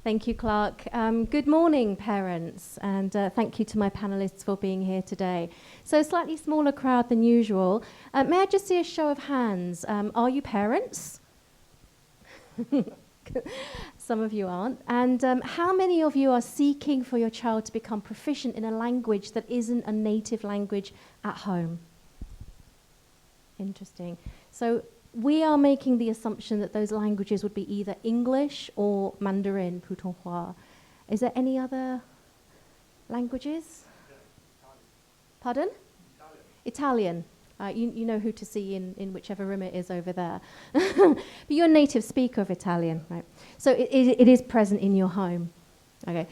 Thank you, Clark. Good morning, parents, and thank you to my panelists for being here today. So a slightly smaller crowd than usual. May I just see a show of hands? Are you parents? Some of you aren't. And how many of you are seeking for your child to become proficient in a language that isn't a native language at home? Interesting. So we are making the assumption that those languages would be either English or Mandarin, Putonghua. Is there any other languages? Pardon? Italian. You know who to see in whichever room it is over there. But you're a native speaker of Italian, right? So it is present in your home. Okay.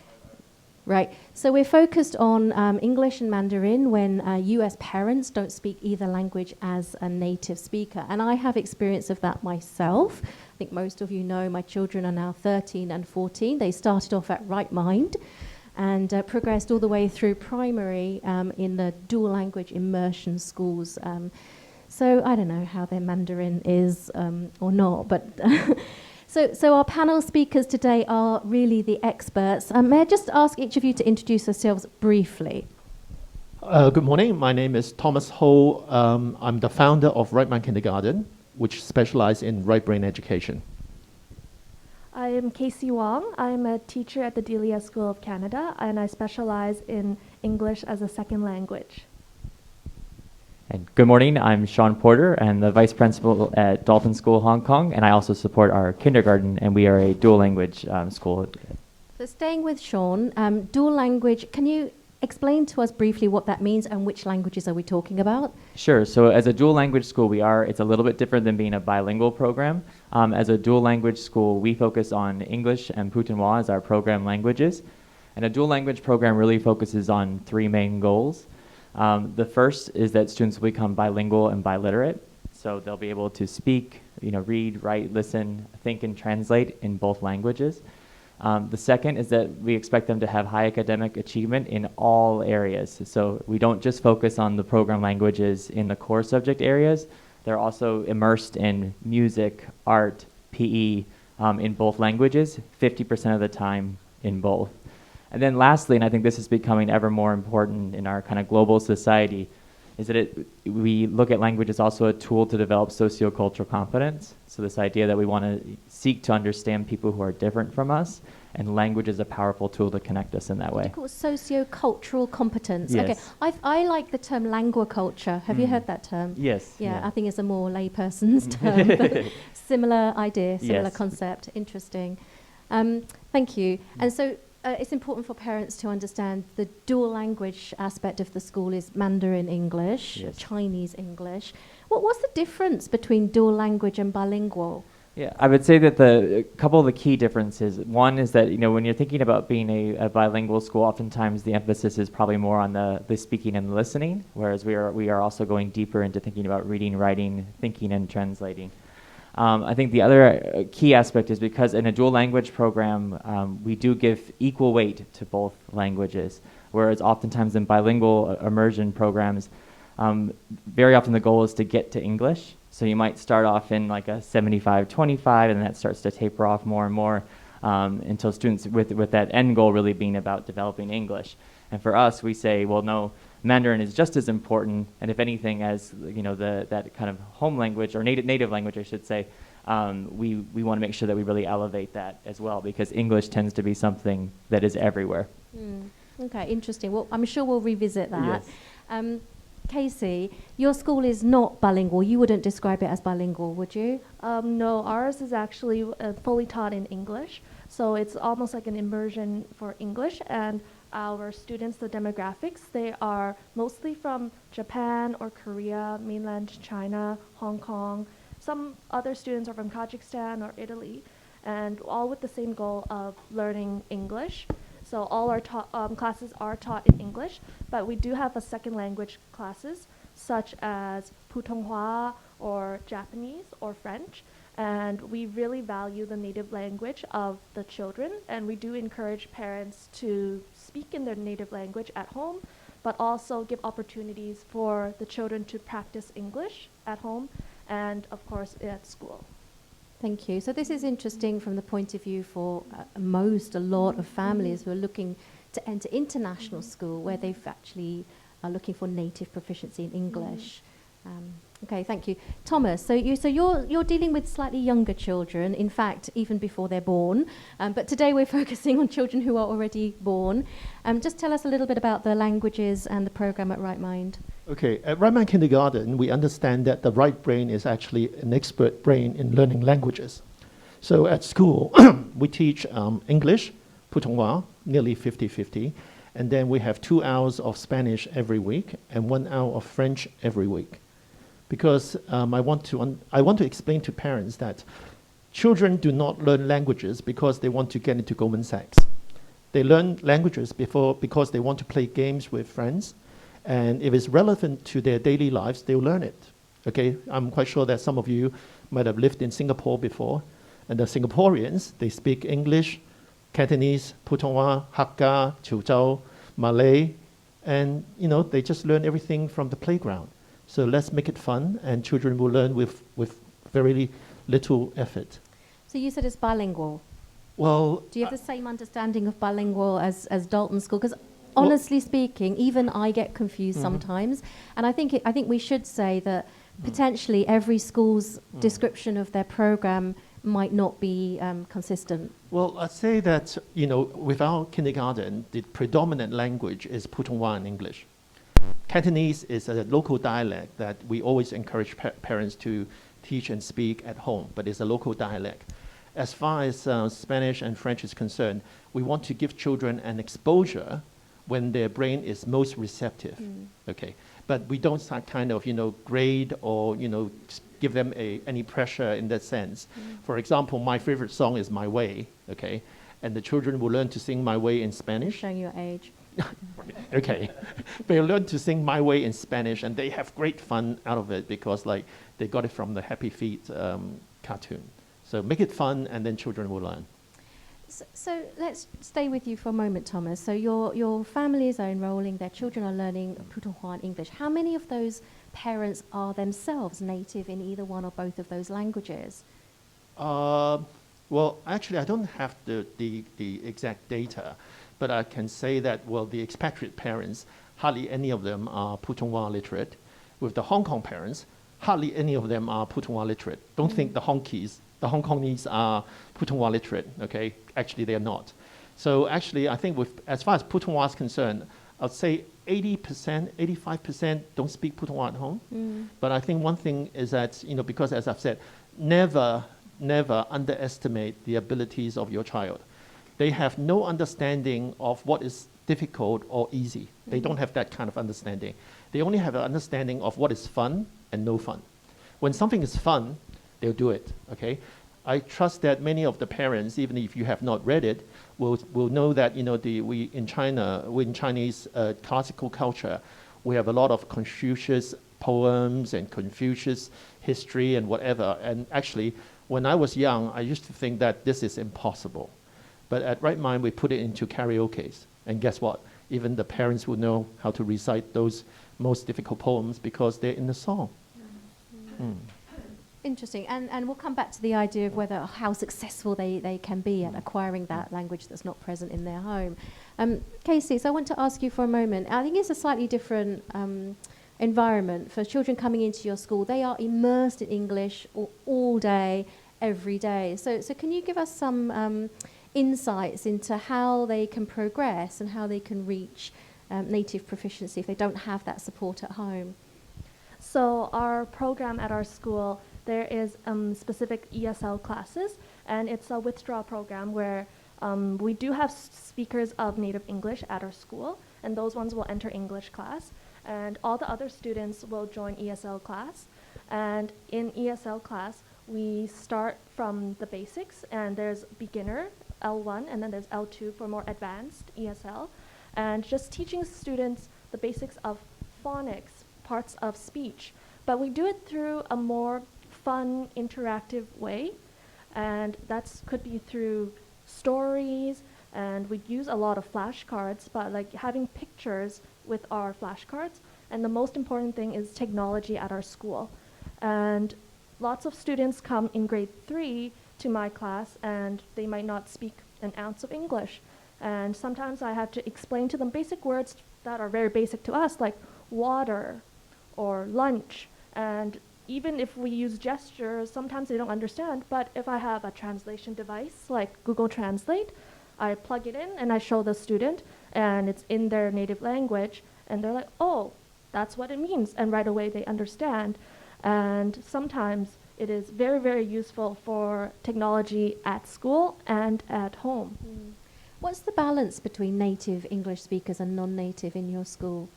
Right. So we're focused on English and Mandarin when US parents don't speak either language as a native speaker. And I have experience of that myself. I think most of you know my children are now 13 and 14. They started off at Right Mind and progressed all the way through primary in the dual language immersion schools. So I don't know how their Mandarin is or not, but So our panel speakers today are really the experts. May I just ask each of you to introduce yourselves briefly? Good morning. My name is Thomas Ho. I'm the founder of Right Mind Kindergarten, which specializes in right brain education. I am Casey Wong. I'm a teacher at the Delia School of Canada, and I specialize in English as a second language. And good morning, I'm Sean Porter, and the Vice Principal at Dolphin School Hong Kong, and I also support our kindergarten, and we are a dual language school. So staying with Sean, dual language, can you explain to us briefly what that means and which languages are we talking about? Sure, so as a dual language school, it's a little bit different than being a bilingual program. As a dual language school, we focus on English and Putonghua as our program languages. And a dual language program really focuses on three main goals. The first is that students will become bilingual and biliterate, so they'll be able to speak, read, write, listen, think, and translate in both languages. The second is that we expect them to have high academic achievement in all areas. So we don't just focus on the program languages in the core subject areas. They're also immersed in music, art, PE in both languages, 50% of the time in both. And then lastly, and I think this is becoming ever more important in our kind of global society, is that we look at language as also a tool to develop sociocultural competence. So this idea that we want to seek to understand people who are different from us, and language is a powerful tool to connect us in that way. What do you call sociocultural competence? Yes. Okay, I like the term languaculture. Have you heard that term? Yes. Yeah, I think it's a more layperson's term, but similar idea, similar concept. Interesting. Thank you. And so it's important for parents to understand the dual language aspect of the school is Mandarin English, Chinese English. What's the difference between dual language and bilingual? Yeah, I would say that a couple of the key differences. One is that when you're thinking about being a bilingual school, oftentimes the emphasis is probably more on the speaking and listening, whereas we are also going deeper into thinking about reading, writing, thinking, and translating. I think the other key aspect is because in a dual language program, we do give equal weight to both languages, whereas oftentimes in bilingual immersion programs, very often the goal is to get to English. So you might start off in like a 75-25, and that starts to taper off more and more until students with that end goal really being about developing English. And for us, we say, well, no, Mandarin is just as important, and if anything, as that kind of home language or native language, I should say, we want to make sure that we really elevate that as well, because English tends to be something that is everywhere. Okay, interesting. Well, I'm sure we'll revisit that. Yes. Casey, your school is not bilingual. You wouldn't describe it as bilingual, would you? No, ours is actually fully taught in English, so it's almost like an immersion for English. And our students, the demographics, they are mostly from Japan or Korea, mainland China, Hong Kong. Some other students are from Kazakhstan or Italy, and all with the same goal of learning English. So all our classes are taught in English, but we do have a second language classes, such as Putonghua or Japanese or French. And we really value the native language of the children, and we do encourage parents to speak in their native language at home, but also give opportunities for the children to practice English at home and, of course, at school. Thank you. So this is interesting from the point of view for a lot of families who are looking to enter international school, where they've actually are looking for native proficiency in English. Okay, thank you, Thomas. So you're dealing with slightly younger children. In fact, even before they're born. But today we're focusing on children who are already born. Just tell us a little bit about the languages and the program at Right Mind. Okay, at Right Mind Kindergarten, we understand that the right brain is actually an expert brain in learning languages. So at school, we teach English, Putonghua, nearly 50-50, and then we have 2 hours of Spanish every week and 1 hour of French every week. Because I want to explain to parents that children do not learn languages because they want to get into Goldman Sachs. They learn languages because they want to play games with friends, and if it's relevant to their daily lives, they'll learn it. Okay, I'm quite sure that some of you might have lived in Singapore before, and the Singaporeans, they speak English, Cantonese, Putonghua, Hakka, Chuzhou, Malay, and they just learn everything from the playground. So let's make it fun, and children will learn with very little effort. So you said it's bilingual. Well, do you have the same understanding of bilingual as Dalton School? Because honestly speaking, even I get confused sometimes, and I think we should say that potentially every school's description of their program might not be consistent. Well, I'd say that with our kindergarten, the predominant language is Putonghua and English. Cantonese is a local dialect that we always encourage parents to teach and speak at home, but it's a local dialect. As far as Spanish and French is concerned, we want to give children an exposure when their brain is most receptive. Okay, but we don't start kind of grade or give them any pressure in that sense. For example, my favorite song is My Way. Okay, and the children will learn to sing My Way in Spanish. Showing your age. Okay, they learn to sing My Way in Spanish, and they have great fun out of it because they got it from the Happy Feet cartoon. So make it fun, and then children will learn. So let's stay with you for a moment, Thomas. So your families are enrolling, their children are learning Putonghua and English. How many of those parents are themselves native in either one or both of those languages? Well, actually, I don't have the exact data, but I can say that, the expatriate parents, hardly any of them are Putonghua literate. With the Hong Kong parents, hardly any of them are Putonghua literate. Don't think the Hongkongese are Putonghua literate, okay? Actually, they are not. So actually, I think as far as Putonghua is concerned, I'd say 80%, 85% don't speak Putonghua at home. But I think one thing is that, because as I've said, never underestimate the abilities of your child. They have no understanding of what is difficult or easy. They don't have that kind of understanding. They only have an understanding of what is fun and no fun. When something is fun, they'll do it, okay? I trust that many of the parents, even if you have not read it, will know that, we in Chinese classical culture, we have a lot of Confucius poems and Confucius history and whatever. And actually, when I was young, I used to think that this is impossible. But at Right Mind, we put it into karaokes. And guess what? Even the parents will know how to recite those most difficult poems because they're in the song. Interesting. And we'll come back to the idea of how successful they can be at acquiring that language that's not present in their home. Casey, so I want to ask you for a moment. I think it's a slightly different environment for children coming into your school. They are immersed in English all day, every day. So can you give us some insights into how they can progress and how they can reach native proficiency if they don't have that support at home? So our program at our school, there is specific ESL classes, and it's a withdrawal program where we do have speakers of native English at our school, and those ones will enter English class, and all the other students will join ESL class. And in ESL class, we start from the basics, and there's beginner, L1, and then there's L2 for more advanced ESL, and just teaching students the basics of phonics, parts of speech. But we do it through a more fun, interactive way, and that could be through stories, and we use a lot of flashcards, but like having pictures with our flashcards. And the most important thing is technology at our school. And lots of students come in grade 3 to my class and they might not speak an ounce of English. And sometimes I have to explain to them basic words that are very basic to us, like water or lunch. And even if we use gestures, sometimes they don't understand. But if I have a translation device like Google Translate, I plug it in and I show the student, and it's in their native language. And they're like, oh, that's what it means. And right away they understand. And sometimes it is very, very useful for technology at school and at home. What's the balance between native English speakers and non-native in your school?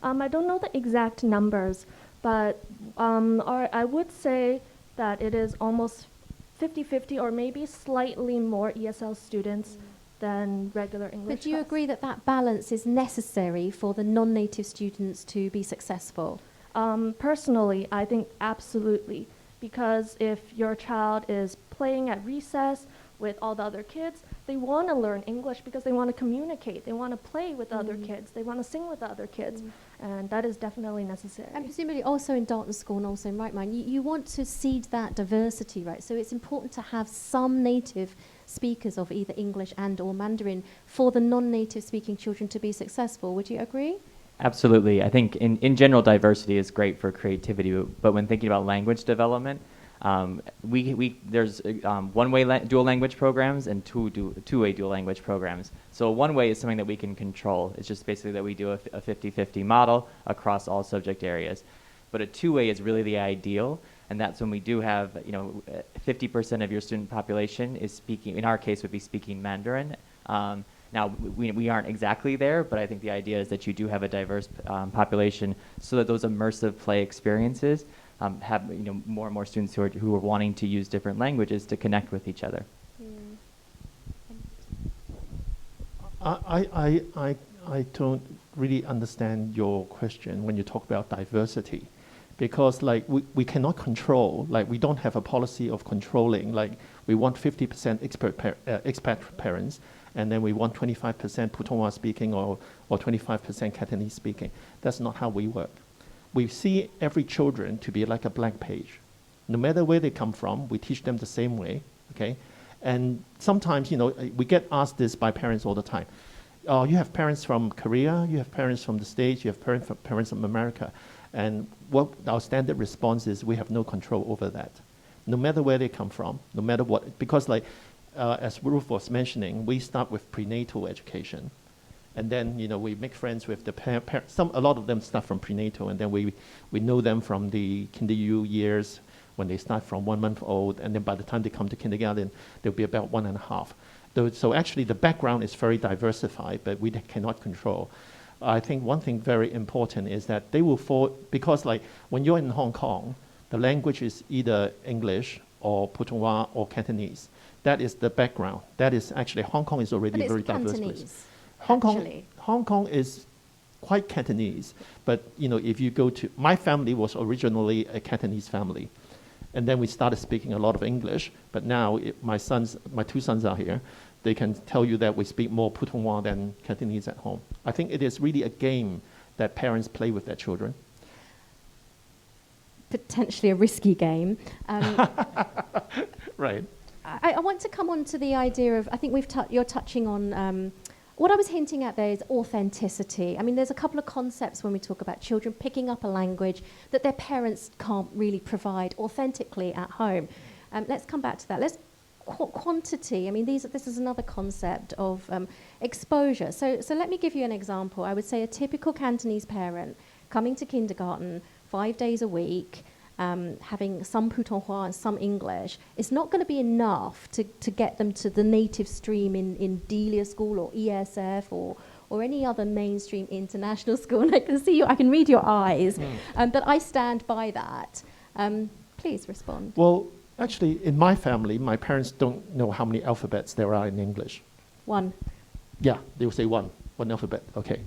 I don't know the exact numbers, but I would say that it is almost 50-50 or maybe slightly more ESL students than regular English. But do you class. agree that that balance is necessary for the non-native students to be successful? Personally, I think absolutely, because if your child is playing at recess with all the other kids, they want to learn English because they want to communicate, they want to play with other kids, they want to sing with other kids, and that is definitely necessary. And presumably also in Dartmouth School and also in Right Mind, you want to seed that diversity, right? So it's important to have some native speakers of either English and or Mandarin for the non-native speaking children to be successful. Would you agree? Absolutely. I think in general, diversity is great for creativity, but when thinking about language development, there's one-way dual language programs and two-way dual language programs. So one way is something that we can control. It's just basically that we do a 50-50 model across all subject areas. But a two-way is really the ideal, and that's when we do have, 50% of your student population is speaking, in our case would be speaking Mandarin. Now, we aren't exactly there, but I think the idea is that you do have a diverse population so that those immersive play experiences have more and more students who are wanting to use different languages to connect with each other. I don't really understand your question when you talk about diversity, because like we cannot control, like we don't have a policy of controlling, like we want 50% expat parents, and then we want 25% Putonghua speaking or 25% Cantonese speaking. That's not how we work. We see every children to be like a blank page. No matter where they come from, we teach them the same way, okay? And sometimes, we get asked this by parents all the time. Oh, you have parents from Korea, you have parents from the States, you have parents from America. And what our standard response is, we have no control over that. No matter where they come from, no matter what, because as Ruth was mentioning, we start with prenatal education. And then, we make friends with the a lot of them start from prenatal, and then we know them from the kindergarten years when they start from 1 month old, and then by the time they come to kindergarten, they'll be about 1.5. So actually the background is very diversified, but we cannot control. I think one thing very important is that they will fall, because when you're in Hong Kong, the language is either English or Putonghua or Cantonese. That is the background. That is actually, Hong Kong is already a very diverse place. Hong Kong is quite Cantonese, but if you go to, my family was originally a Cantonese family, and then we started speaking a lot of English, but now my two sons are here, they can tell you that we speak more Putonghua than Cantonese at home. I think it is really a game that parents play with their children. Potentially a risky game. Right. I want to come on to the idea of, I think you're touching on, what I was hinting at there is authenticity. I mean, there's a couple of concepts when we talk about children picking up a language that their parents can't really provide authentically at home. Let's come back to that. Let's quantity. I mean, this is another concept of exposure. So let me give you an example. I would say a typical Cantonese parent coming to kindergarten 5 days a week, having some Putonghua and some English, it's not going to be enough to get them to the native stream in Delia School or ESF or any other mainstream international school. And I can see you, I can read your eyes, but I stand by that. Please respond. Well, actually, in my family, my parents don't know how many alphabets there are in English. 1. Yeah, they will say one alphabet, okay.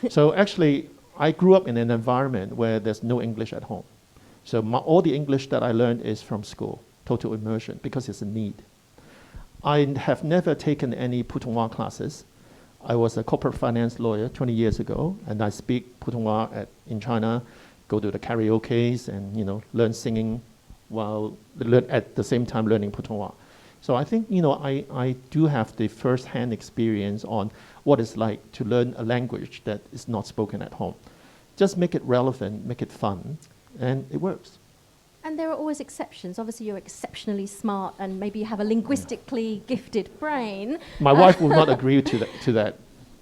So actually, I grew up in an environment where there's no English at home. So all the English that I learned is from school, total immersion, because it's a need. I have never taken any Putonghua classes. I was a corporate finance lawyer 20 years ago, and I speak Putonghua in China, go to the karaoke's and learn singing while at the same time learning Putonghua. So I think, I do have the first-hand experience on what it's like to learn a language that is not spoken at home. Just make it relevant, make it fun, and it works. And there are always exceptions. Obviously, you're exceptionally smart, and maybe you have a linguistically gifted brain. My wife will not agree to that.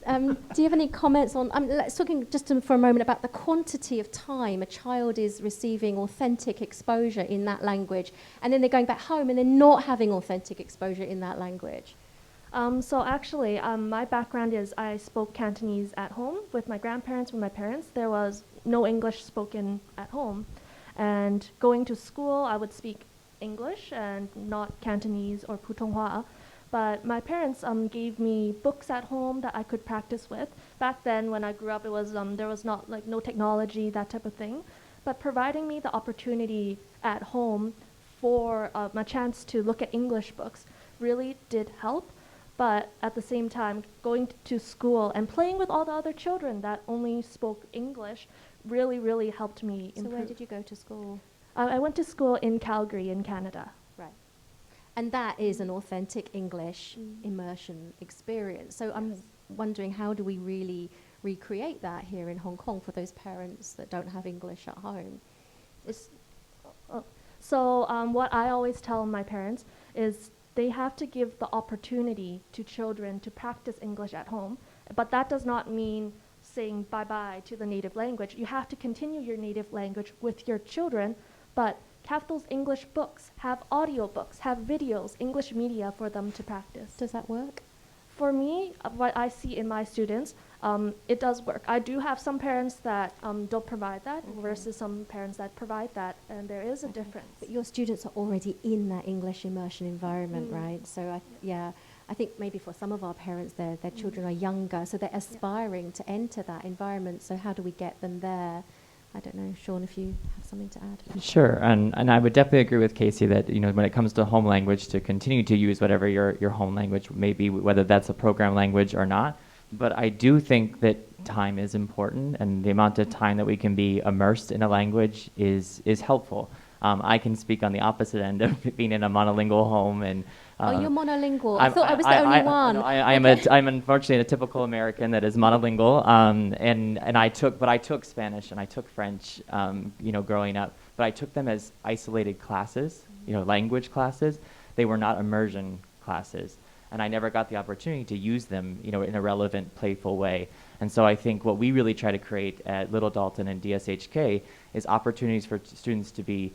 Do you have any comments on, let's talking just for a moment about the quantity of time a child is receiving authentic exposure in that language, and then they're going back home and they're not having authentic exposure in that language? So actually, my background is I spoke Cantonese at home with my grandparents, with my parents. There was no English spoken at home. And going to school, I would speak English and not Cantonese or Putonghua. But my parents gave me books at home that I could practice with. Back then, when I grew up, it was there was not no technology, that type of thing. But providing me the opportunity at home for a chance to look at English books really did help. But at the same time, going to school and playing with all the other children that only spoke English really, really helped me improve. So where did you go to school? I went to school in Calgary in Canada. Right. And that is an authentic English immersion experience. So I'm wondering, how do we really recreate that here in Hong Kong for those parents that don't have English at home? What I always tell my parents is they have to give the opportunity to children to practice English at home, but that does not mean saying bye-bye to the native language. You have to continue your native language with your children, but have those English books, have audio books, have videos, English media for them to practice. Does that work? For me, what I see in my students, it does work. I do have some parents that don't provide that versus some parents that provide that, and there is a difference. But your students are already in that English immersion environment, right? So I think maybe for some of our parents, their children are younger, so they're aspiring to enter that environment. So how do we get them there? I don't know, Sean, if you have something to add. Sure, and I would definitely agree with Casey that when it comes to home language, to continue to use whatever your home language may be, whether that's a program language or not. But I do think that time is important, and the amount of time that we can be immersed in a language is helpful. I can speak on the opposite end of being in a monolingual home, and you're monolingual. I thought I was the only one. I'm unfortunately a typical American that is monolingual, and I took Spanish and I took French, growing up. But I took them as isolated classes, language classes. They were not immersion classes, and I never got the opportunity to use them, in a relevant, playful way. And so I think what we really try to create at Little Dalton and DSHK is opportunities for students to be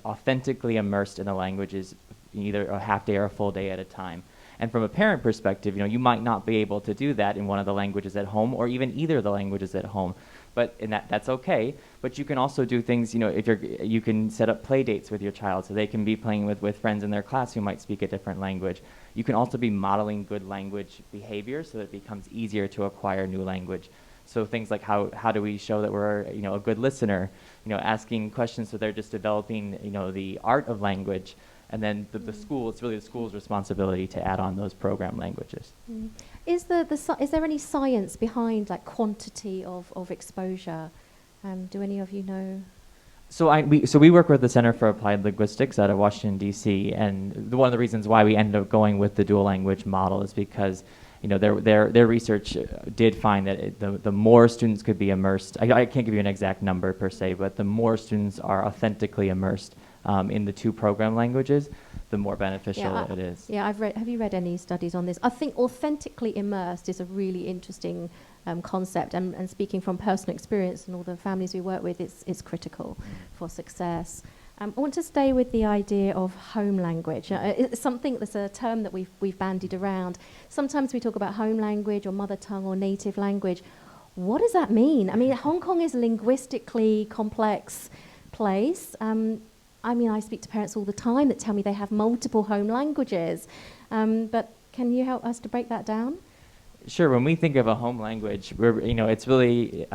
authentically immersed in the languages, either a half day or a full day at a time. And from a parent perspective, you might not be able to do that in one of the languages at home, or even either of the languages at home. But that's okay. But you can also do things, if you can set up play dates with your child so they can be playing with friends in their class who might speak a different language. You can also be modeling good language behavior so that it becomes easier to acquire new language. So things like how do we show that we're a good listener, asking questions so they're just developing the art of language. And then it's really the school's responsibility to add on those program languages. Is there any science behind quantity of exposure? Do any of you know? So we work with the Center for Applied Linguistics out of Washington, D.C., and one of the reasons why we ended up going with the dual language model is because their research did find that the more students could be immersed, I can't give you an exact number per se, but the more students are authentically immersed in the two program languages, the more beneficial it is. Yeah, have you read any studies on this? I think authentically immersed is a really interesting concept, and speaking from personal experience and all the families we work with, it's critical for success. I want to stay with the idea of home language. It's something that's a term that we've bandied around. Sometimes we talk about home language or mother tongue or native language. What does that mean? I mean, Hong Kong is a linguistically complex place. I speak to parents all the time that tell me they have multiple home languages. But can you help us to break that down? Sure. When we think of a home language, it's really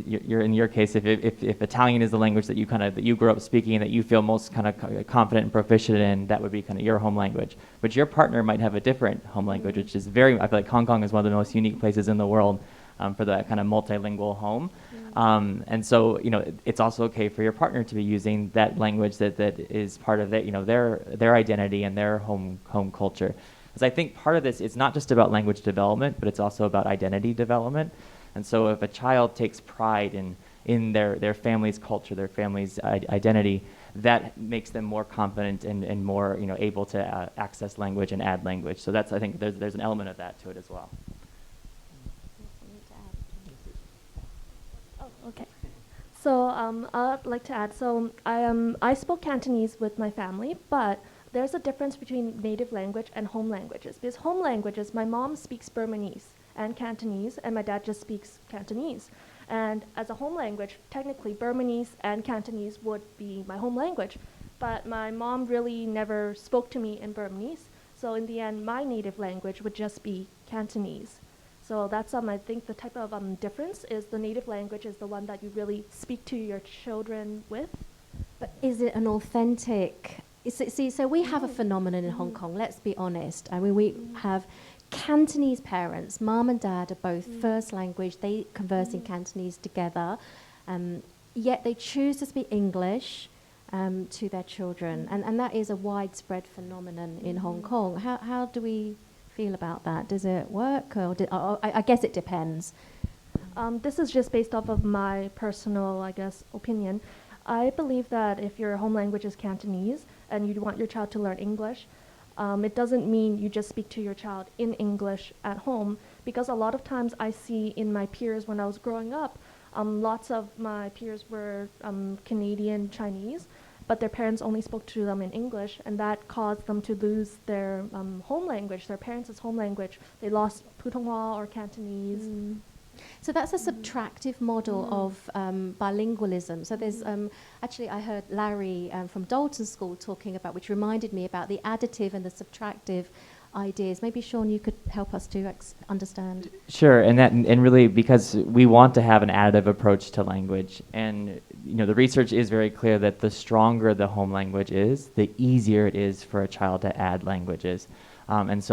you're in your case. If Italian is the language that you grew up speaking, that you feel most confident and proficient in, that would be your home language. But your partner might have a different home language, which is I feel like Hong Kong is one of the most unique places in the world for that kind of multilingual home. And so, it's also okay for your partner to be using that language that is part of their identity and their home culture. Because I think part of this is not just about language development, but it's also about identity development. And so if a child takes pride in their family's culture, their family's identity, that makes them more confident and more able to access language and add language. So I think there's an element of that to it as well. Oh, okay. So I'd like to add, so I spoke Cantonese with my family, but there's a difference between native language and home languages. Because home languages, my mom speaks Burmese and Cantonese, and my dad just speaks Cantonese. And as a home language, technically Burmese and Cantonese would be my home language. But my mom really never spoke to me in Burmese. So in the end, my native language would just be Cantonese. So that's I think the type of difference is the native language is the one that you really speak to your children with. But is it an authentic? See, so we have a phenomenon in Hong Kong. Let's be honest. I mean, we have Cantonese parents. Mom and dad are both first language. They converse in Cantonese together, yet they choose to speak English to their children, and that is a widespread phenomenon in Hong Kong. How do we feel about that? Does it work, or I guess it depends. This is just based off of my personal, I guess, opinion. I believe that if your home language is Cantonese and you want your child to learn English, it doesn't mean you just speak to your child in English at home, because a lot of times I see in my peers when I was growing up, lots of my peers were Canadian Chinese, but their parents only spoke to them in English, and that caused them to lose their home language, their parents' home language. They lost Putonghua or Cantonese. So that's a subtractive model of bilingualism. So there's actually I heard Larry from Dalton School talking about, which reminded me about the additive and the subtractive ideas. Maybe Sean, you could help us to understand. Sure, and really because we want to have an additive approach to language, and the research is very clear that the stronger the home language is, the easier it is for a child to add languages. And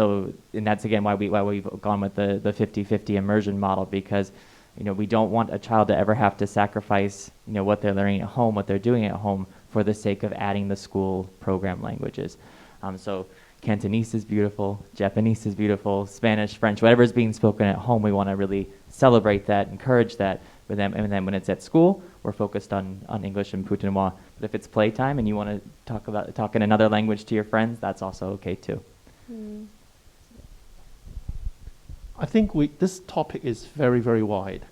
that's again why we've gone with the 50-50 immersion model, because we don't want a child to ever have to sacrifice what they're learning at home, what they're doing at home, for the sake of adding the school program languages. So Cantonese is beautiful, Japanese is beautiful, Spanish, French, whatever is being spoken at home, we want to really celebrate that, encourage that. But then when it's at school, we're focused on English and Putonghua. But if it's playtime and you want to talk in another language to your friends, that's also okay too. I think this topic is very, very wide,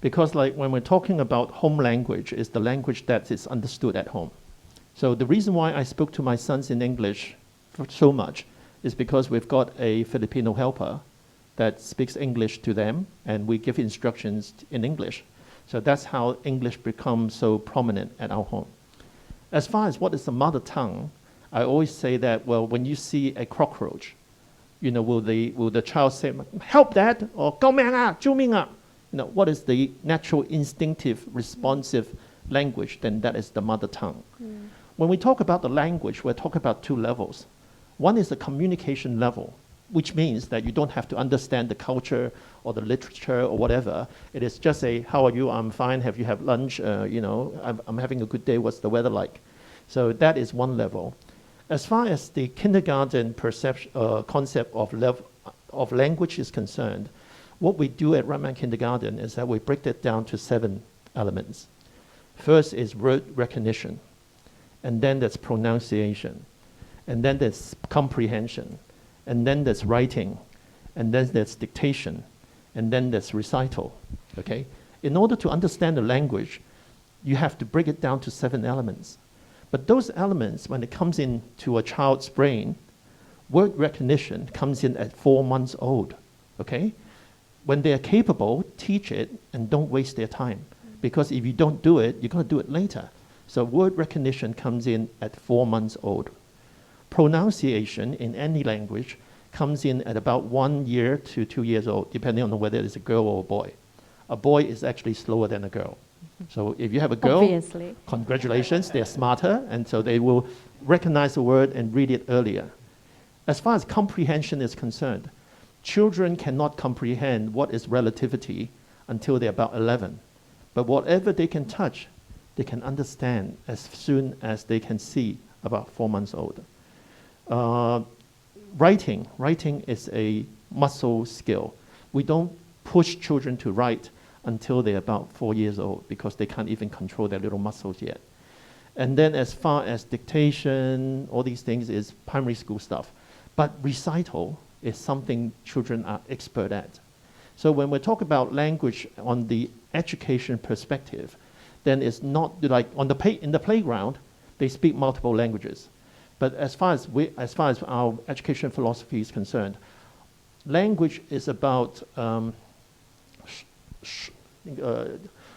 because when we're talking about home language, is the language that is understood at home. So the reason why I spoke to my sons in English so much is because we've got a Filipino helper that speaks English to them, and we give instructions in English. So that's how English becomes so prominent at our home. As far as what is the mother tongue, I always say that, well, when you see a cockroach, will the child say, "Help, Dad," or "救命啊, 救命啊"? What is the natural, instinctive, responsive language? Then that is the mother tongue. When we talk about the language, we're talking about two levels. One is the communication level, which means that you don't have to understand the culture or the literature or whatever. It is just a, "How are you? I'm fine. Have you had lunch? I'm having a good day. What's the weather like?" So that is one level. As far as the kindergarten concept of language is concerned, what we do at Raman Kindergarten is that we break it down to 7 elements. First is word recognition, and then there's pronunciation, and then there's comprehension, and then there's writing, and then there's dictation, and then there's recital. Okay? In order to understand the language, you have to break it down to 7 elements. But those elements, when it comes into a child's brain, word recognition comes in at 4 months old, okay? When they are capable, teach it and don't waste their time. Because if you don't do it, you're going to do it later. So word recognition comes in at 4 months old. Pronunciation in any language comes in at about 1 year to 2 years old, depending on whether it's a girl or a boy. A boy is actually slower than a girl. So if you have a girl, obviously, congratulations, they're smarter, and so they will recognize the word and read it earlier. As far as comprehension is concerned, children cannot comprehend what is relativity until they're about 11. But whatever they can touch, they can understand as soon as they can see, about 4 months old. Writing is a muscle skill. We don't push children to write until they're about 4 years old because they can't even control their little muscles yet. And then as far as dictation, all these things is primary school stuff. But recital is something children are expert at. So when we talk about language on the education perspective, then it's not like in the playground, they speak multiple languages. But as far as our education philosophy is concerned, language is about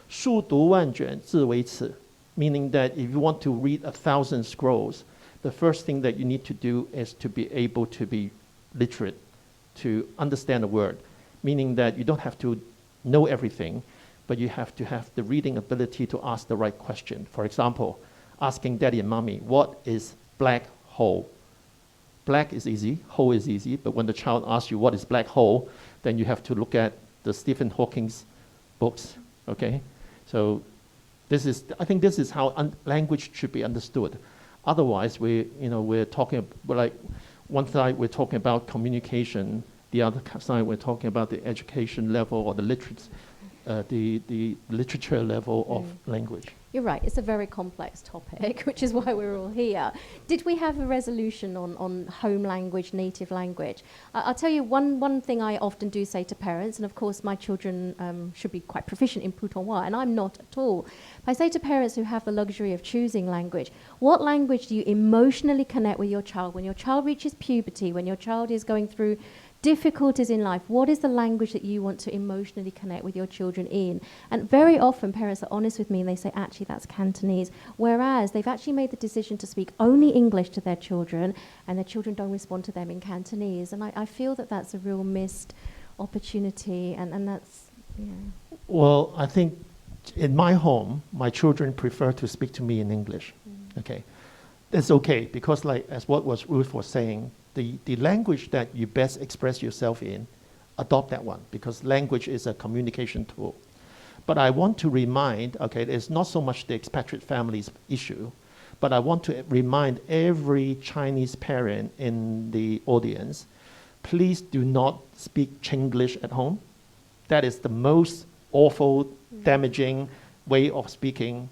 书读万卷自为耻, meaning that if you want to read 1,000 scrolls, the first thing that you need to do is to be able to be literate, to understand a word, meaning that you don't have to know everything, but you have to have the reading ability to ask the right question. For example, asking daddy and mommy, what is black hole? Black is easy, hole is easy, but when the child asks you what is black hole, then you have to look at the Stephen Hawking's books, okay? So I think this is how language should be understood. Otherwise, we're talking, like one side we're talking about communication, the other side we're talking about the education level or the literature level of language. You're right, it's a very complex topic, which is why we're all here. Did we have a resolution on home language, native language? I'll tell you one thing I often do say to parents, and of course my children should be quite proficient in Putonghua, and I'm not at all. I say to parents who have the luxury of choosing language, what language do you emotionally connect with your child? When your child reaches puberty, when your child is going through difficulties in life, what is the language that you want to emotionally connect with your children in? And very often parents are honest with me and they say, actually, that's Cantonese. Whereas they've actually made the decision to speak only English to their children and their children don't respond to them in Cantonese. And I feel that that's a real missed opportunity and that's, Well, I think in my home, my children prefer to speak to me in English, okay? It's okay, because like, as what Ruth was saying, the language that you best express yourself in, adopt that one, because language is a communication tool. But I want to remind, okay, it's not so much the expatriate family's issue, but I want to remind every Chinese parent in the audience, please do not speak Chinglish at home. That is the most awful, damaging way of speaking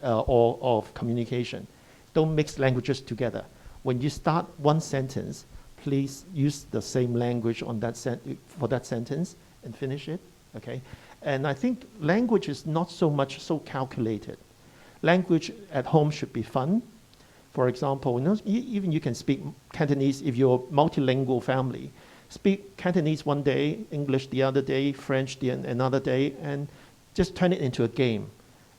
or of communication. Don't mix languages together. When you start one sentence, please use the same language on that for that sentence and finish it, okay? And I think language is not so much so calculated. Language at home should be fun. For example, even you can speak Cantonese if you're a multilingual family. Speak Cantonese one day, English the other day, French another day, and just turn it into a game.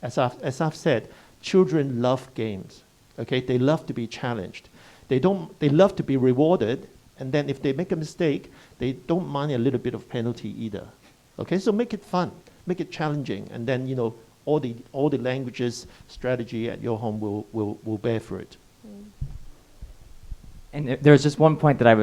As I've said, children love games, okay? They love to be challenged. They love to be rewarded, and then if they make a mistake, they don't mind a little bit of penalty either. Okay, so make it fun, make it challenging, and then all the languages strategy at your home will bear fruit. And there was just one point that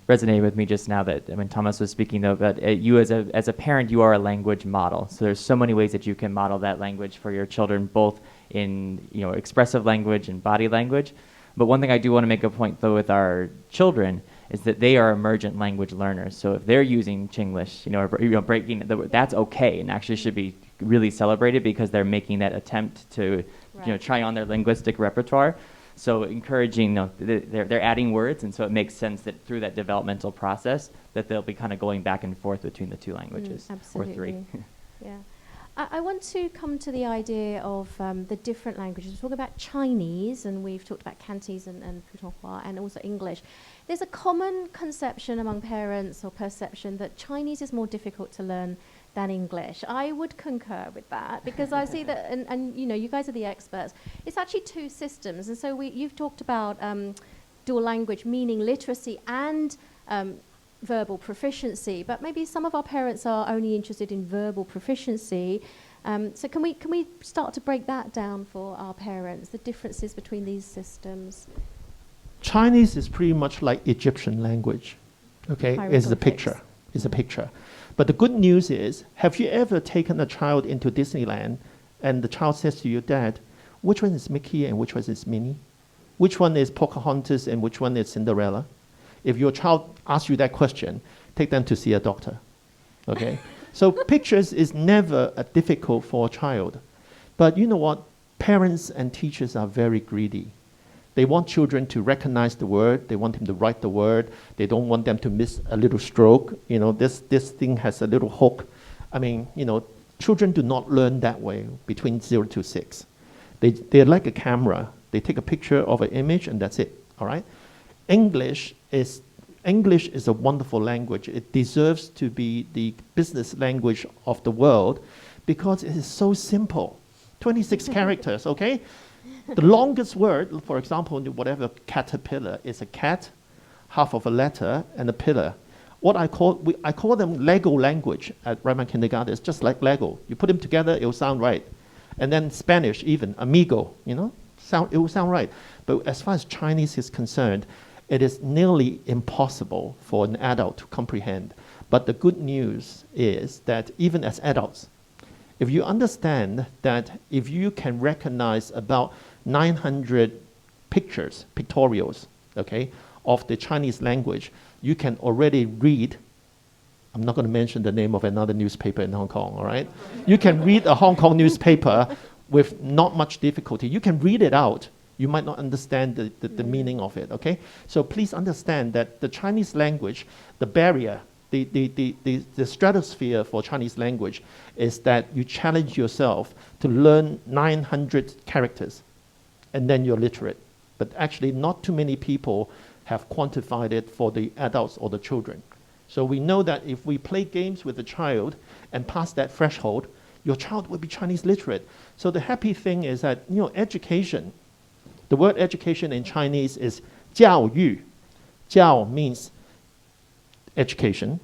resonated with me just now, that when Thomas was speaking, though, that you as a parent, you are a language model. So there's so many ways that you can model that language for your children, both in expressive language and body language. But one thing I do want to make a point, though, with our children is that they are emergent language learners. So if they're using Chinglish, breaking, that's okay and actually should be really celebrated because they're making that attempt to, try on their linguistic repertoire. So encouraging, they're adding words, and so it makes sense that through that developmental process that they'll be kind of going back and forth between the two languages, or three. Yeah. I want to come to the idea of the different languages. We're talking about Chinese, and we've talked about Cantonese and Putonghua, and also English. There's a common conception among parents, or perception, that Chinese is more difficult to learn than English. I would concur with that, because I see that, and you guys are the experts. It's actually two systems, and so you've talked about dual language, meaning literacy and verbal proficiency, but maybe some of our parents are only interested in verbal proficiency. So can we start to break that down for our parents, the differences between these systems? Chinese is pretty much like Egyptian language, okay? It's a picture. It's a picture. But the good news is, have you ever taken a child into Disneyland and the child says to you, Dad, which one is Mickey and which one is Minnie? Which one is Pocahontas and which one is Cinderella? If your child asks you that question, take them to see a doctor, okay? So pictures is never difficult for a child. But you know what? Parents and teachers are very greedy. They want children to recognize the word. They want them to write the word. They don't want them to miss a little stroke. You know, this thing has a little hook. I mean, you know, children do not learn that way between 0 to 6. They're like a camera. They take a picture of an image and that's it, all right? English is a wonderful language. It deserves to be the business language of the world because it is so simple. 26 characters, okay? The longest word, for example, whatever caterpillar is a cat, half of a letter, and a pillar. What I call them Lego language at Ryman Kindergarten. It's just like Lego. You put them together, it will sound right. And then Spanish, even amigo, you know, it will sound right. But as far as Chinese is concerned, it is nearly impossible for an adult to comprehend. But the good news is that even as adults, if you understand that if you can recognize about 900 pictures, pictorials, okay, of the Chinese language, you can already read, I'm not going to mention the name of another newspaper in Hong Kong, all right? You can read a Hong Kong newspaper with not much difficulty. You can read it out. You might not understand the meaning of it, okay? So please understand that the Chinese language, the barrier, the stratosphere for Chinese language is that you challenge yourself to learn 900 characters and then you're literate. But actually not too many people have quantified it for the adults or the children. So we know that if we play games with the child and pass that threshold, your child will be Chinese literate. So the happy thing is that, you know, education, the word education in Chinese is 教育. 教 means education.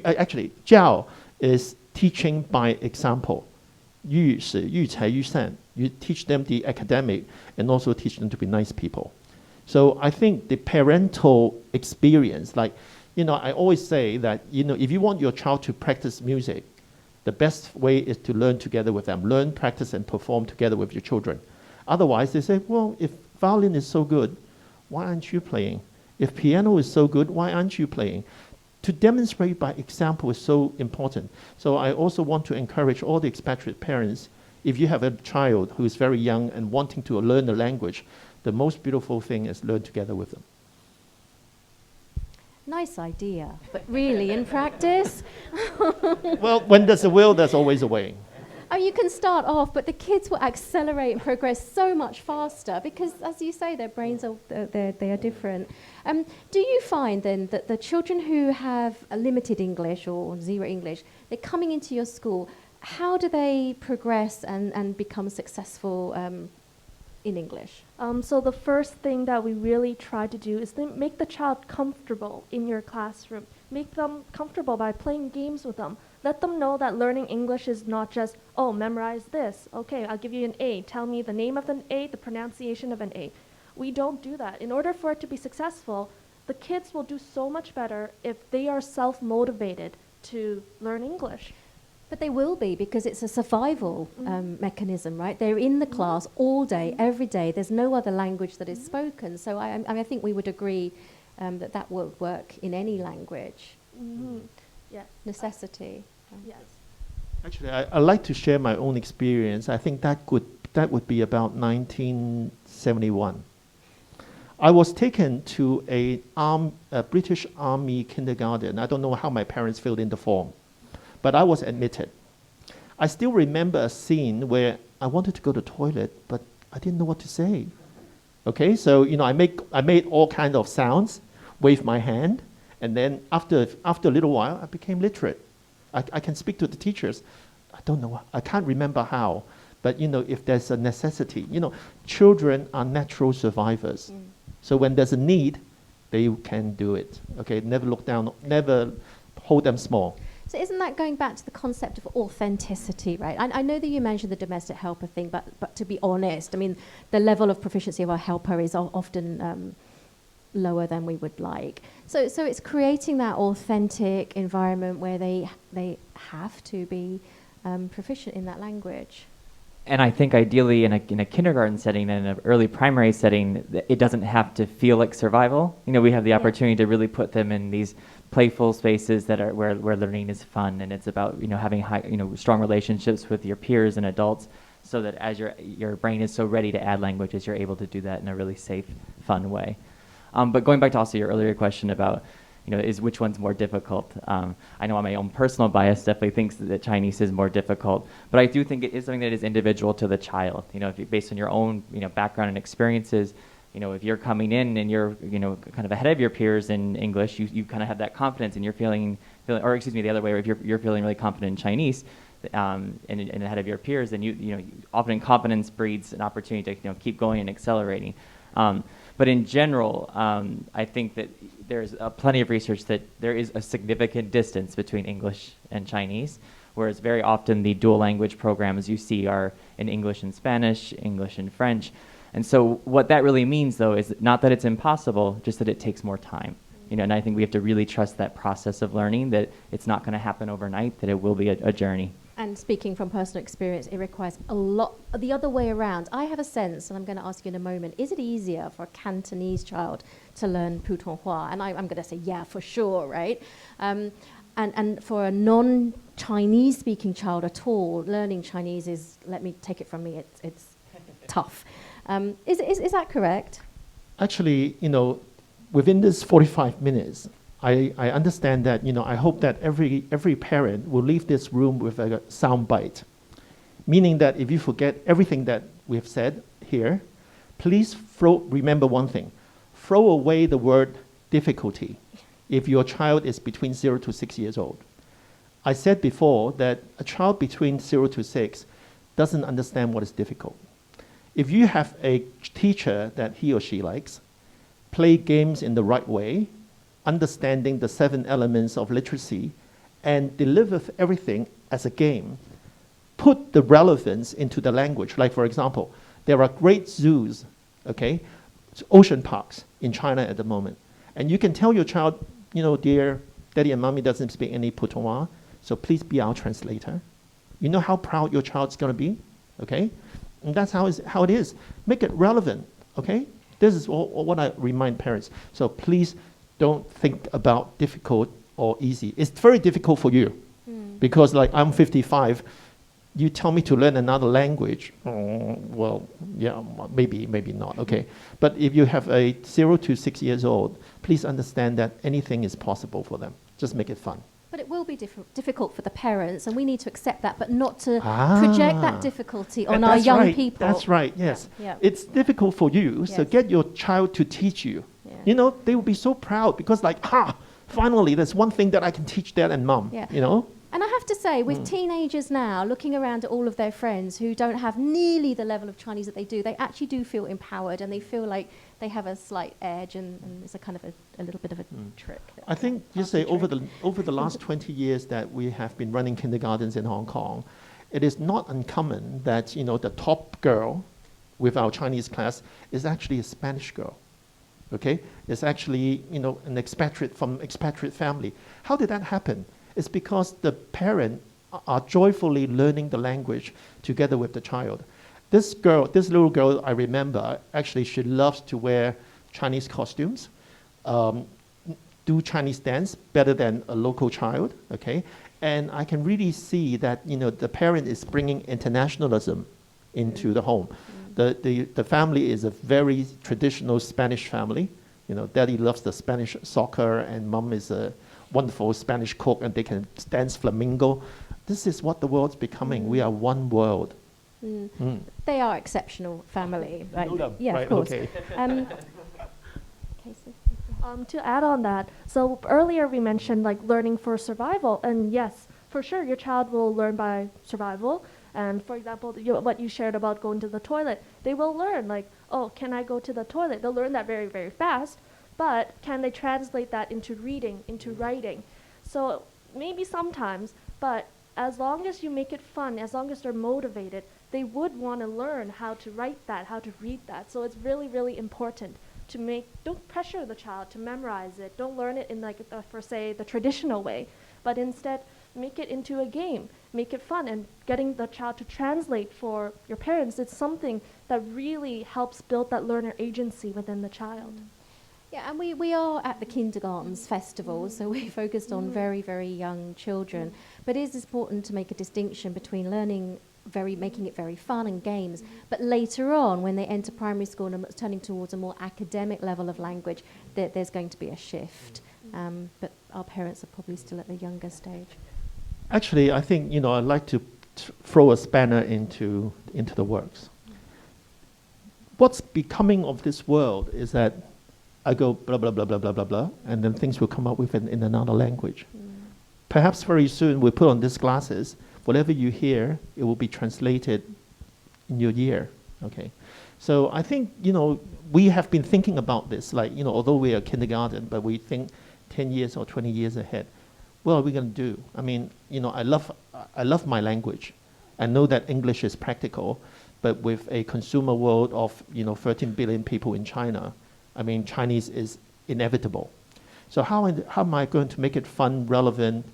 Actually, 教 is teaching by example. 育是育才育善. You teach them the academic and also teach them to be nice people. So I think the parental experience, like, you know, I always say that, you know, if you want your child to practice music, the best way is to learn together with them. Learn, practice, and perform together with your children. Otherwise, they say, well, if violin is so good, why aren't you playing? If piano is so good, why aren't you playing? To demonstrate by example is so important. So I also want to encourage all the expatriate parents, if you have a child who is very young and wanting to learn a language, the most beautiful thing is learn together with them. Nice idea, but really in practice? Well, when there's a will, there's always a way. Oh, you can start off, but the kids will accelerate and progress so much faster because, as you say, their brains are they are different. Do you find then that the children who have a limited English or zero English, they're coming into your school, how do they progress and become successful in English? So the first thing that we really try to do is to make the child comfortable in your classroom. Make them comfortable by playing games with them. Let them know that learning English is not just, oh, memorize this. Okay, I'll give you an A. Tell me the name of an A, the pronunciation of an A. We don't do that. In order for it to be successful, the kids will do so much better if they are self-motivated to learn English. But they will be because it's a survival mechanism, right? They're in the class all day, every day. There's no other language that is spoken. So I think we would agree that would work in any language. Yes. Necessity. Yes. Actually, I like to share my own experience. I think that would be about 1971. I was taken to a British Army kindergarten. I don't know how my parents filled in the form, but I was admitted. I still remember a scene where I wanted to go to the toilet, but I didn't know what to say. Okay, so you know, I made all kinds of sounds, waved my hand, and then after a little while, I became literate. I can speak to the teachers. I don't know, I can't remember how, but you know, if there's a necessity, you know, children are natural survivors. So when there's a need, they can do it. Okay, never look down, never hold them small. So isn't that going back to the concept of authenticity, right? I know that you mentioned the domestic helper thing, but to be honest, I mean, the level of proficiency of our helper is often lower than we would like. So it's creating that authentic environment where they have to be proficient in that language. And I think ideally in a kindergarten setting and in an early primary setting, it doesn't have to feel like survival. You know, we have the opportunity to really put them in these playful spaces that are where learning is fun, and it's about, you know, having strong relationships with your peers and adults, so that as your brain is so ready to add languages, you're able to do that in a really safe, fun way. But going back to also your earlier question about, you know, is which one's more difficult? I know on my own personal bias definitely thinks that Chinese is more difficult, but I do think it is something that is individual to the child. You know, if you, based on your own, you know, background and experiences, you know, if you're coming in and you're, you know, kind of ahead of your peers in English, you kind of have that confidence, and you're feeling, or excuse me, the other way, if you're feeling really confident in Chinese, and ahead of your peers, then you know, often confidence breeds an opportunity to, you know, keep going and accelerating. But in general, I think that there's plenty of research that there is a significant distance between English and Chinese, whereas very often the dual language programs you see are in English and Spanish, English and French. And so what that really means, though, is not that it's impossible, just that it takes more time. You know, and I think we have to really trust that process of learning, that it's not going to happen overnight, that it will be a journey. And speaking from personal experience, it requires a lot the other way around. I have a sense, and I'm going to ask you in a moment, is it easier for a Cantonese child to learn Putonghua? And I'm going to say, yeah, for sure, right? And for a non-Chinese speaking child at all, learning Chinese is, let me take it from me, it's tough. Is that correct? Actually, you know, within this 45 minutes, I understand that, you know, I hope that every parent will leave this room with a sound bite, meaning that if you forget everything that we've said here, please remember one thing: throw away the word difficulty if your child is between 0 to 6 years old. I said before that a child between 0 to 6 doesn't understand what is difficult. If you have a teacher that he or she likes, play games in the right way, understanding the 7 elements of literacy, and deliver everything as a game, put the relevance into the language. Like, for example, there are great zoos, okay, ocean parks in China at the moment. And you can tell your child, you know, dear, daddy and mommy doesn't speak any Putonghua, so please be our translator. You know how proud your child's going to be, okay? And that's how it is. Make it relevant, okay? This is what I remind parents. So please don't think about difficult or easy. It's very difficult for you because, like, I'm 55. You tell me to learn another language, well, yeah, maybe not, okay. But if you have a 0 to 6 years old, please understand that anything is possible for them. Just make it fun. But it will be difficult for the parents, and we need to accept that, but not to project that difficulty on our young people. That's right, yes. Yeah. It's difficult for you, so get your child to teach you. Yeah. You know, they will be so proud because, like, finally, there's one thing that I can teach dad and mom, you know? And I have to say, with teenagers now, looking around at all of their friends who don't have nearly the level of Chinese that they do, they actually do feel empowered, and they feel like they have a slight edge, and it's a kind of a little bit of a trick. I think you say over the last 20 years that we have been running kindergartens in Hong Kong, it is not uncommon that, you know, the top girl with our Chinese class is actually a Spanish girl. Okay, it's actually, you know, an expatriate from expatriate family. How did that happen? It's because the parent are joyfully learning the language together with the child. This little girl, I remember, actually she loves to wear Chinese costumes, do Chinese dance better than a local child, okay? And I can really see that, you know, the parent is bringing internationalism into the home. The family is a very traditional Spanish family. You know, daddy loves the Spanish soccer, and mom is a wonderful Spanish cook, and they can dance flamenco. This is what the world's becoming. We are one world. They are exceptional family, right? Yeah, right, of course. okay. To add on that, so earlier we mentioned like learning for survival, and yes, for sure your child will learn by survival. And for example, what you shared about going to the toilet, they will learn like, oh, can I go to the toilet? They'll learn that very, very fast, but can they translate that into reading, into writing? So maybe sometimes, but as long as you make it fun, as long as they're motivated, they would want to learn how to write that, how to read that. So it's really, really important don't pressure the child to memorize it. Don't learn it in like, for say, the traditional way, but instead make it into a game, make it fun, and getting the child to translate for your parents, it's something that really helps build that learner agency within the child. Yeah, and we are at the kindergartens festival, so we focused on very, very young children. But it is important to make a distinction between learning, making it very fun and games, but later on, when they enter primary school and turning towards a more academic level of language, there's going to be a shift. But our parents are probably still at the younger stage. Actually, I think, I'd like to throw a spanner into the works. What's becoming of this world is that I go blah, blah, blah, blah, blah, blah, blah, and then things will come up with in another language. Perhaps very soon we put on these glasses, whatever you hear, it will be translated in your ear, okay? So I think, we have been thinking about this, like, although we are kindergarten, but we think 10 years or 20 years ahead. What are we going to do? I mean, I love my language. I know that English is practical, but with a consumer world of, 13 billion people in China, I mean, Chinese is inevitable. So how am I going to make it fun, relevant,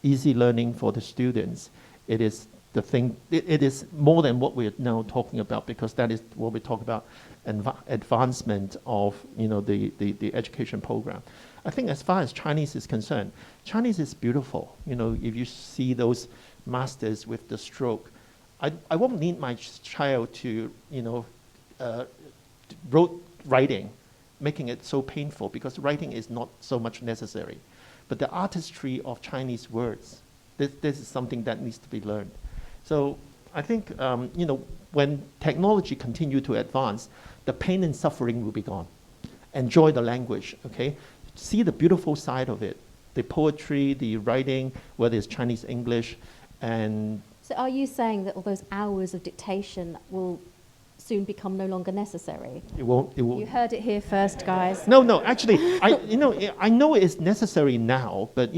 easy learning for the students? It is the thing. It is more than what we're now talking about, because that is what we talk about, advancement of the education program. I think as far as Chinese is concerned, Chinese is beautiful. If you see those masters with the stroke, I won't need my child to writing, making it so painful, because writing is not so much necessary. But the artistry of Chinese words, this is something that needs to be learned. So I think, when technology continue to advance, the pain and suffering will be gone. Enjoy the language, okay? See the beautiful side of it, the poetry, the writing, whether it's Chinese, English, and... So are you saying that all those hours of dictation will soon become no longer necessary? It won't. You heard it here first, guys. No, actually, I know it's necessary now, but,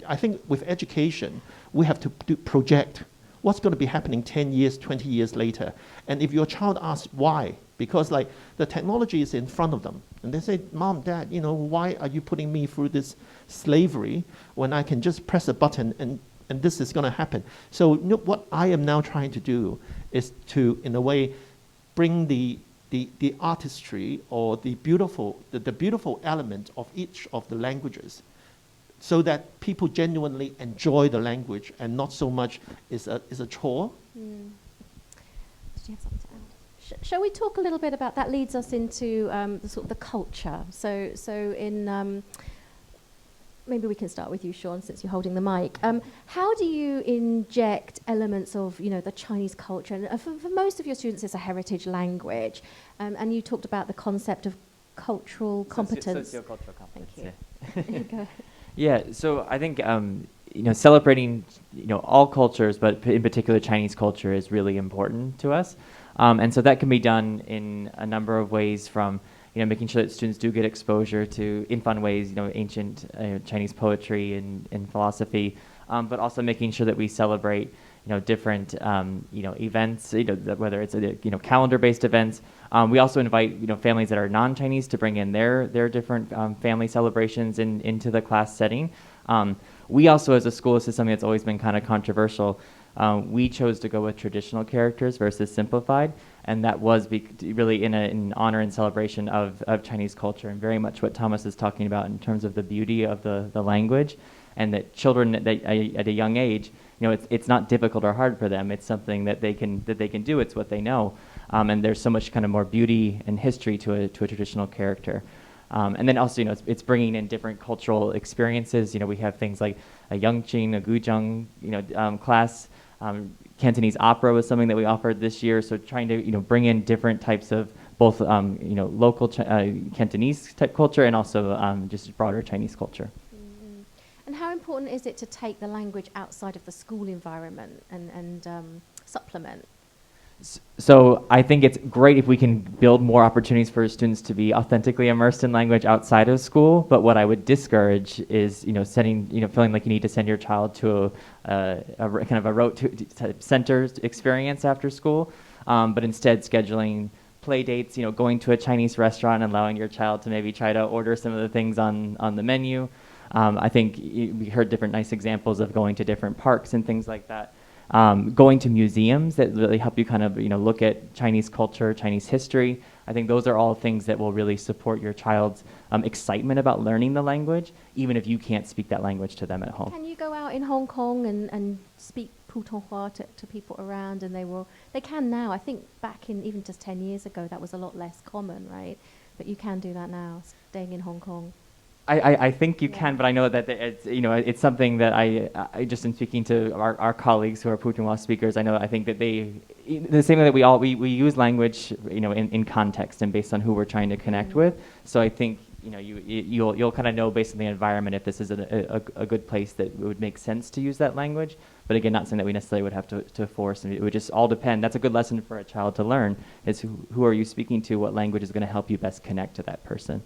I think with education, we have to project what's going to be happening 10 years, 20 years later. And if your child asks why, because like the technology is in front of them, and they say, Mom, Dad, why are you putting me through this slavery when I can just press a button and this is going to happen? So what I am now trying to do is to, in a way, bring the artistry or the beautiful element of each of the languages, so that people genuinely enjoy the language and not so much is a chore. Did you have something to add? Shall we talk a little bit about that? Leads us into the sort of the culture. So in maybe we can start with you, Sean, since you're holding the mic. How do you inject elements of the Chinese culture? And for most of your students, it's a heritage language, and you talked about the concept of cultural competence. Sociocultural competence. Thank you. Go ahead. Yeah, so I think celebrating all cultures, but in particular Chinese culture, is really important to us, and so that can be done in a number of ways. From making sure that students do get exposure to, in fun ways, ancient Chinese poetry and philosophy, but also making sure that we celebrate different events, whether it's calendar-based events. We also invite families that are non-Chinese to bring in their different family celebrations into the class setting. We also, as a school, this is something that's always been kind of controversial. We chose to go with traditional characters versus simplified, and that was really in honor and celebration of Chinese culture, and very much what Thomas is talking about in terms of the beauty of the language, and that children at a young age, it's not difficult or hard for them. It's something that they can do. It's what they know, and there's so much kind of more beauty and history to a traditional character. And then also, it's bringing in different cultural experiences. We have things like a Yangqing, a Guzheng, class. Cantonese opera was something that we offered this year. So trying to, bring in different types of both, local Cantonese type culture and also just broader Chinese culture. Mm-hmm. And how important is it to take the language outside of the school environment and supplement? So I think it's great if we can build more opportunities for students to be authentically immersed in language outside of school. But what I would discourage is, feeling like you need to send your child to a kind of a rote center experience after school, but instead scheduling play dates, going to a Chinese restaurant and allowing your child to maybe try to order some of the things on the menu. I think we heard different nice examples of going to different parks and things like that. Going to museums that really help you kind of look at Chinese culture, Chinese history. I think those are all things that will really support your child's excitement about learning the language, even if you can't speak that language to them at home. Can you go out in Hong Kong and speak Putonghua to people around, and they can now. I think back in even just 10 years ago that was a lot less common, right? But you can do that now, staying in Hong Kong. I think you can, but I know that it's something that I just in speaking to our colleagues who are Putonghua speakers, I think that the same way that we use language in context and based on who we're trying to connect with. So I think you'll kind of know based on the environment if this is a good place that it would make sense to use that language. But again, not something that we necessarily would have to force. And it would just all depend. That's a good lesson for a child to learn, is who are you speaking to, what language is going to help you best connect to that person.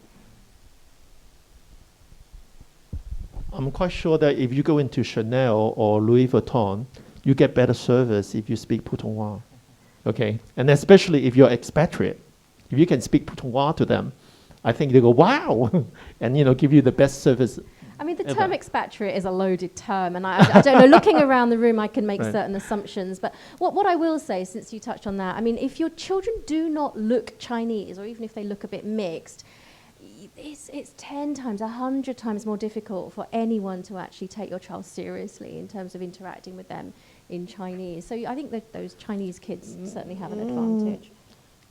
I'm quite sure that if you go into Chanel or Louis Vuitton, you get better service if you speak Putonghua. Okay? And especially if you're expatriate. If you can speak Putonghua to them, I think they go, wow, and give you the best service. I mean, the term expatriate is a loaded term, and I don't know, looking around the room, I can make certain assumptions. But what I will say, since you touched on that, I mean, if your children do not look Chinese, or even if they look a bit mixed, it's 10 times, 100 times more difficult for anyone to actually take your child seriously in terms of interacting with them in Chinese. So I think that those Chinese kids certainly have an advantage.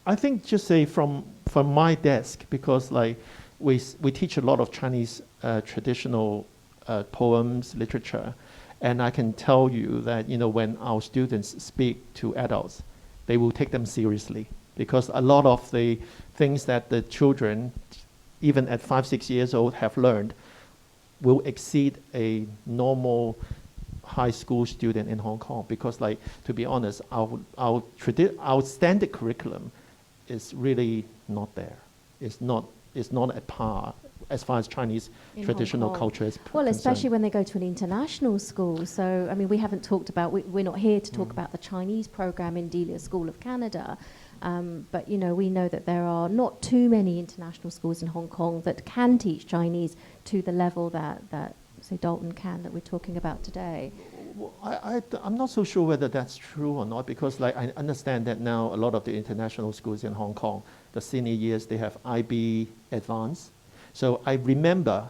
I think just say from my desk, because like we teach a lot of Chinese traditional poems, literature, and I can tell you that when our students speak to adults, they will take them seriously, because a lot of the things that the children, even at 5-6 years old, have learned will exceed a normal high school student in Hong Kong. Because, like, to be honest, our standard curriculum is really not there. It's not at par as far as Chinese In traditional Hong Kong. culture is Well, especially concerned. when they go to an international school. So, I mean, we haven't talked about, we're not here to talk about the Chinese program in Delia School of Canada. But, we know that there are not too many international schools in Hong Kong that can teach Chinese to the level that say, Dalton can, that we're talking about today. Well, I'm not so sure whether that's true or not, because like I understand that now a lot of the international schools in Hong Kong, the senior years, they have IB Advanced. So I remember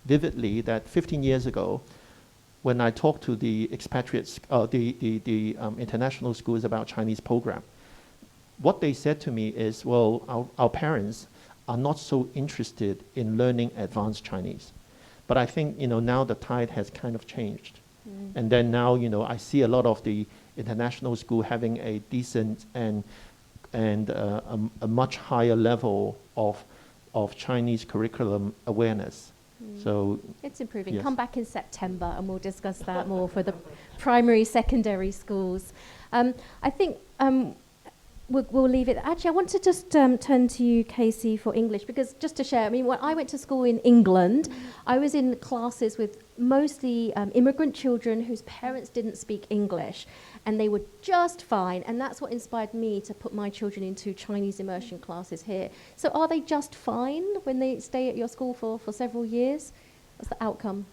vividly that 15 years ago, when I talked to the expatriates, the international schools about Chinese program, what they said to me is, well, our parents are not so interested in learning advanced Chinese. But I think, now the tide has kind of changed. And then now, I see a lot of the international school having a decent and a much higher level of Chinese curriculum awareness. So It's improving. yes. Come back in September and we'll discuss that more for the primary, secondary schools. I think we'll leave it. Actually, I want to just turn to you, Casey, for English, because just to share, I mean, when I went to school in England, I was in classes with mostly immigrant children whose parents didn't speak English, and they were just fine, and that's what inspired me to put my children into Chinese immersion classes here. So are they just fine when they stay at your school for several years? What's the outcome?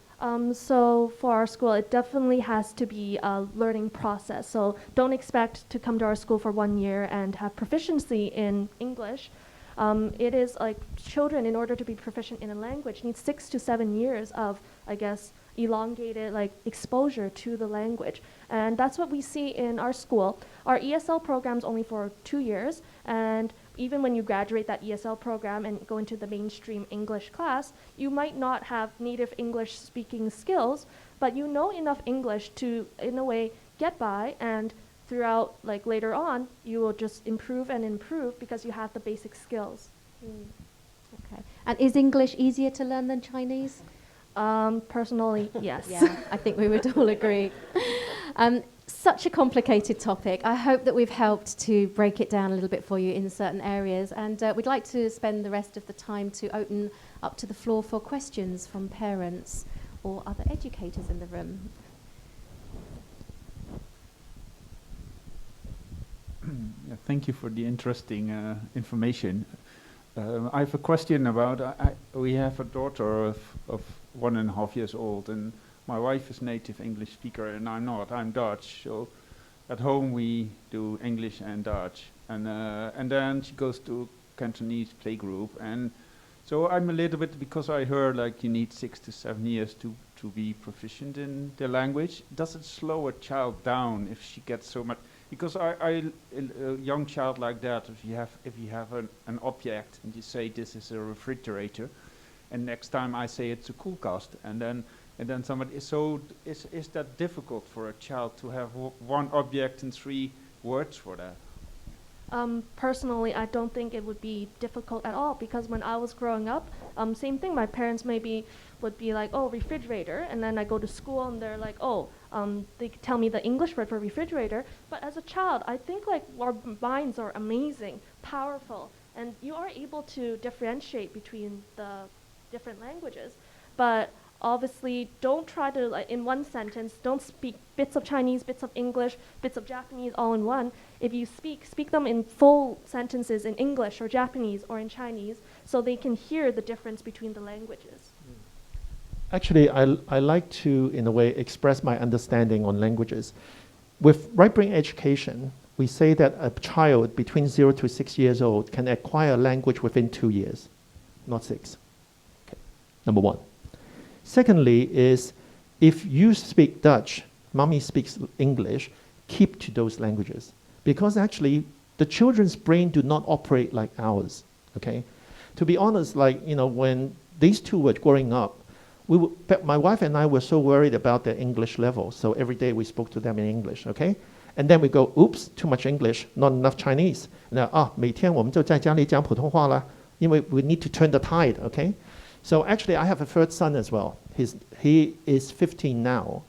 So for our school, it definitely has to be a learning process. So don't expect to come to our school for 1 year and have proficiency in English. It is like children, in order to be proficient in a language, need 6 to 7 years of, I guess, elongated exposure to the language. And that's what we see in our school. Our ESL program's only for 2 years, and even when you graduate that ESL program and go into the mainstream English class, you might not have native English speaking skills, but you know enough English to, in a way, get by, and throughout, later on, you will just improve and improve because you have the basic skills. Okay. And is English easier to learn than Chinese? Personally, yes. Yeah, I think we would all agree. Such a complicated topic. I hope that we've helped to break it down a little bit for you in certain areas, and we'd like to spend the rest of the time to open up to the floor for questions from parents or other educators in the room. Yeah, thank you for the interesting information. I have a question about, we have a daughter of 1.5 years old, and my wife is native English speaker and I'm not, I'm Dutch. So at home we do English and Dutch. And then she goes to Cantonese playgroup. And so I'm a little bit, because I heard like you need 6 to 7 years to be proficient in the language. Does it slow a child down if she gets so much? Because a young child like that, if you have an object and you say this is a refrigerator, and next time I say it's a koelkast, and then somebody is that difficult for a child to have one object and 3 words for that? Personally, I don't think it would be difficult at all, because when I was growing up, same thing, my parents would be like, oh, refrigerator, and then I go to school and they're like, oh, they tell me the English word for refrigerator. But as a child, I think like our minds are amazing, powerful, and you are able to differentiate between the different languages. But obviously, don't try to, like, in one sentence, don't speak bits of Chinese, bits of English, bits of Japanese all in one. If you speak them in full sentences in English or Japanese or in Chinese, so they can hear the difference between the languages. Actually, I like to, in a way, express my understanding on languages. With right-brain education, we say that a child between 0 to 6 years old can acquire a language within 2 years, not 6. Okay. Number one. Secondly is, if you speak Dutch, mommy speaks English, keep to those languages. Because actually, the children's brain do not operate like ours, okay? To be honest, like, when these two were growing up, my wife and I were so worried about their English level, so every day we spoke to them in English, okay? And then we go, oops, too much English, not enough Chinese. Now, 每天我们就在家里讲普通话啦，因为 we need to turn the tide, okay? So actually, I have a third son as well. He is 15 now.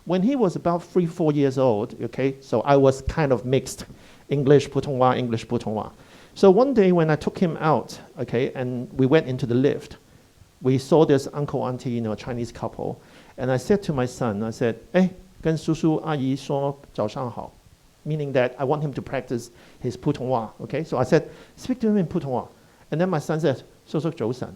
When he was about 3, 4 years old, okay, so I was kind of mixed, English, 普通话, English, 普通话. So one day when I took him out, okay, and we went into the lift, we saw this uncle, auntie, Chinese couple, and I said to my son, I said, 跟叔叔阿姨说早上好, meaning that I want him to practice his 普通话, okay? So I said, speak to him in 普通话. And then my son said, 叔叔早晨.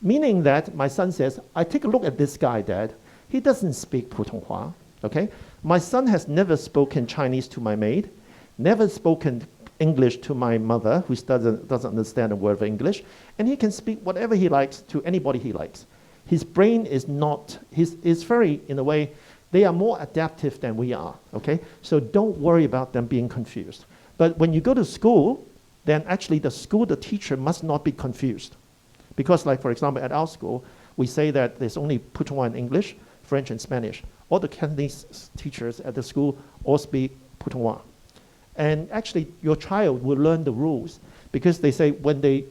Meaning that my son says, I take a look at this guy, Dad. He doesn't speak 普通话, okay? My son has never spoken Chinese to my maid, never spoken English to my mother, who doesn't understand a word of English, and he can speak whatever he likes to anybody he likes. His brain is not, is very, in a way, they are more adaptive than we are, okay? So don't worry about them being confused. But when you go to school, then actually the teacher must not be confused. Because like, for example, at our school, we say that there's only 普通话 in English, French and Spanish. All the Cantonese teachers at the school all speak 普通话. And actually, your child will learn the rules, because they say when they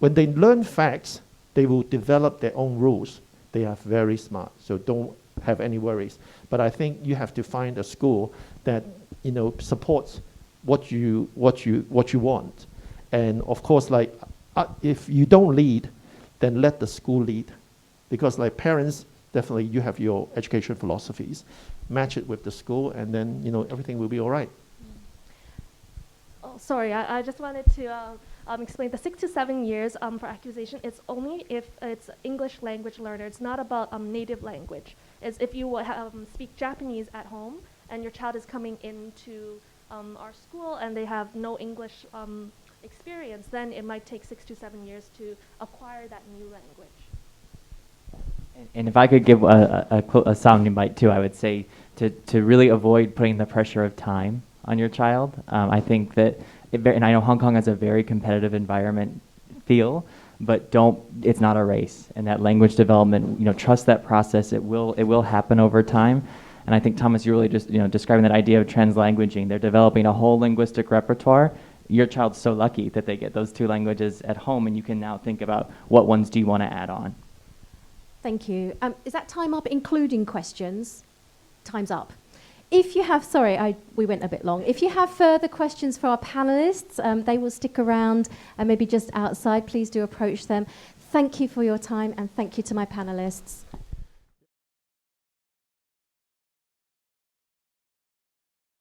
learn facts, they will develop their own rules. They are very smart, so don't have any worries. But I think you have to find a school that supports what you want. And of course, like if you don't lead, then let the school lead, because like parents, definitely you have your education philosophies, match it with the school, and then everything will be all right. Oh, sorry, I just wanted to explain the 6 to 7 years for accusation. It's only if it's English language learner. It's not about native language. It's if you speak Japanese at home and your child is coming into our school and they have no English experience, then it might take 6 to 7 years to acquire that new language. And if I could give a sounding bite too, I would say to really avoid putting the pressure of time on your child. I think that, and I know Hong Kong has a very competitive environment feel, but it's not a race. And that language development, trust that process. It will happen over time. And I think, Thomas, you're really just describing that idea of translanguaging. They're developing a whole linguistic repertoire. Your child's so lucky that they get those 2 languages at home, and you can now think about what ones do you want to add on. Thank you. Is that time up, including questions? Time's up. If you have, sorry, we went a bit long. If you have further questions for our panelists, they will stick around and maybe just outside. Please do approach them. Thank you for your time, and thank you to my panelists.